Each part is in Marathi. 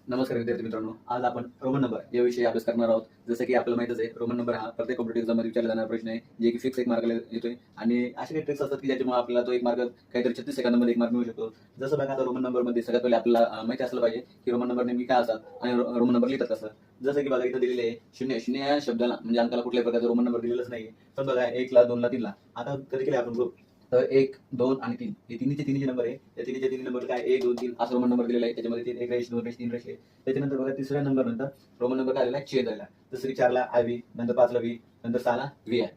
नमस्कार विद्यार्थी मित्रांनो, आज आपण रोमन नंबर याविषयी अभ्यास करणार आहोत. जसं की आपल्याला माहितच आहे, रोमन नंबर हा प्रत्येक कॉम्पिटिटिव्ह एक्झाममध्ये विचारला जाणारा प्रश्न आहे, जे की फिक्स एक मार्काला येतोय. आणि असे काही ट्रिक्स असतात की ज्याच्यामुळे आपल्याला तो एक मार्क काहीतरी 36 सेकंदामध्ये एक मार्क मिळू शकतो. जसं बघा, आता रोमन नंबरमध्ये सगळ्यात पहिले आपल्याला माहिती असलं पाहिजे की रोमन नंबर नेमकी काय असतात आणि रोमन नंबर लिहितात कसं. जसं की बघा, इथं दिलेले आहे शून्य. शून्य या शब्दाला म्हणजे अंकाला कुठल्याही प्रकारचा रोमन नंबर दिलेलाच नाही. पण बघा, 1 ला 2 ला 3 ला आता कधी केले आपण ग्रुप, तर 1, 2 आणि 3 हे तिन्हीचे नंबर आहे. त्या तिन्हीचे नंबर काय 1, 2, 3 असा रोमन नंबर दिलेला आहे. त्याच्यामध्ये 3 1 रेष 2 रेष 3 रेष आहे. त्याच्यानंतर बघा, तिसऱ्या नंबर नंतर रोमन नंबर काय आलेला आहे, छेद आलेला. जसं की 4 ला आय व्ही, नंतर 5 ला व्ही, नंतर 6 ला व्ही आहे.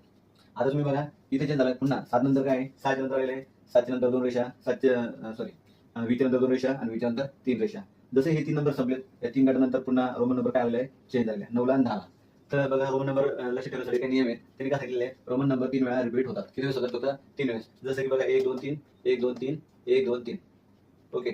आता तुम्ही बघा, इथे चेंज झाला पुन्हा 7 नंतर काय आहे, 6 च्या नंतर आलेलं आहे 7 च्या नंतर 2 रेषा, 7 च्या सॉरी व्ही च्या नंतर 2 रेषा आणि व्ही च्या नंतर 3 रेषा. जसे हे 3 नंबर संपलेत, या 3 गटानंतर पुन्हा रोमन नंबर काय आलेला आहे, चेंज झालेला आहे 9 ला आणि 10 ला. तर बघा, रोमन नंबर लक्षात ठेवण्यासाठी काही नियम आहेत. त्यांनी काय सांगितलेले आहे, रोमन नंबर 3 वेळा रिपीट होतात. किती वेळेस होतात? फक्त 3 वेळेस. जसं की बघा, 1 2 3 1 2 3 1 2 3. ओके.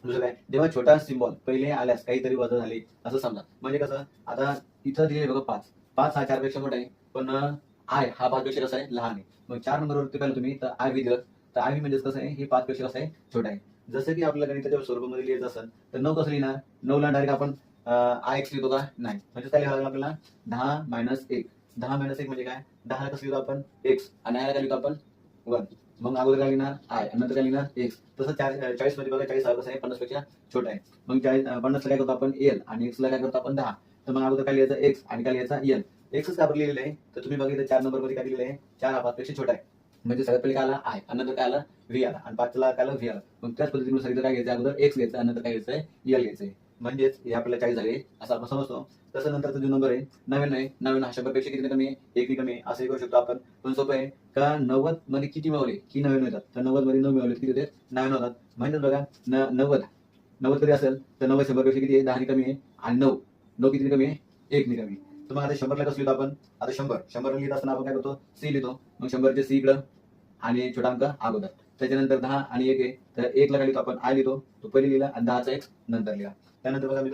दुसरं काय, जेव्हा छोटा सिम्बॉल पहिले आल्यास काहीतरी वजा झाले असं समजा. म्हणजे कसं, आता इथं दिले बघा 5. 5 हा 4 पेक्षा मोठा आहे, पण आय हा 5 पेक्षा कसा आहे, लहान आहे. मग 4 नंबरवरती पाहिलं तुम्ही तर आय व्ही दिलं, तर आय व्ही म्हणजे कसं आहे, हे 5 पेक्षा कसं आहे, छोटा आहे. जसं की आपल्याला गणिताच्या स्वरूपामध्ये लिहायचं असेल तर 9 कसं लिहिणार, 9 ला डायरेक्ट आपण आय एक्स लिहितो का, नाही. म्हणजे काय लिहावं लागेल आपल्याला, 10 मायनस 1. 10 मायनस 1 म्हणजे काय, 10 कसं लिहितो आपण, एक्स, आणि आयला काय लिहितो आपण, 1. मग अगोदर काय लिहिणार, आय, नंतर काय लिहिणार, एक्स. तसं 40 मध्ये बघा, 40 हा कसं आहे, 50 पेक्षा छोटा आहे. मग 50 ला काय करतो आपण, एल, आणि एक्स ला काय करतो आपण, 10. तर मग अगोदर काय लिहायचं, एक्स, आणि काय लिहायचा, एल. एक्सच का आपण लिहिलेलं आहे, तर तुम्ही बघितलं 4 नंबर मध्ये काय लिहिलेलं आहे, 4 हा 5 पेक्षा छोटा आहे. म्हणजे सगळ्यात पहिले काय आला, आय, आणि नंतर काय आला, व्ही आला, आणि 5 ला काय आला, व्ही आला. मग त्याच पद्धतीनुसार इथं काय घ्यायचं, अगोदर एक्स घ्यायचं आणि नंतर काय घ्यायचंय, एल घ्यायचंय. म्हणजेच हे आपल्याला 40 झाले असं आपण समजतो. तसं नंतरचा जो नंबर आहे 99 आहे, 99 हा 100 पेक्षा किती कमी आहे, 1 कमी आहे, असंही करू शकतो आपण. पण सोपं आहे का, 90 मध्ये किती मिळवले की 99 येतात, तर 90 मध्ये 9 मिळवले किती होते, 99 होतात. म्हणजेच बघा, 90 कधी असेल तर 90 100 पेक्षा किती आहे, 10 कमी आहे, आणि 9 किती कमी आहे, 1 कमी आहे. तर मग आता 100 ला कसं लिहितो आपण, आता 100 लिहित असताना आपण काय करतो, सी लिहितो. मग 100चे सी इकडं आणि छोटा अंक अगोदर. त्याच्यानंतर 10 आणि 1 आहे, तर 1 ला काय लिहितो आपण, आय लिहितो, तो पहिले लिहिला, आणि 10चा एक्स नंतर लिहा. त्यानंतर बघा मित्रांनो,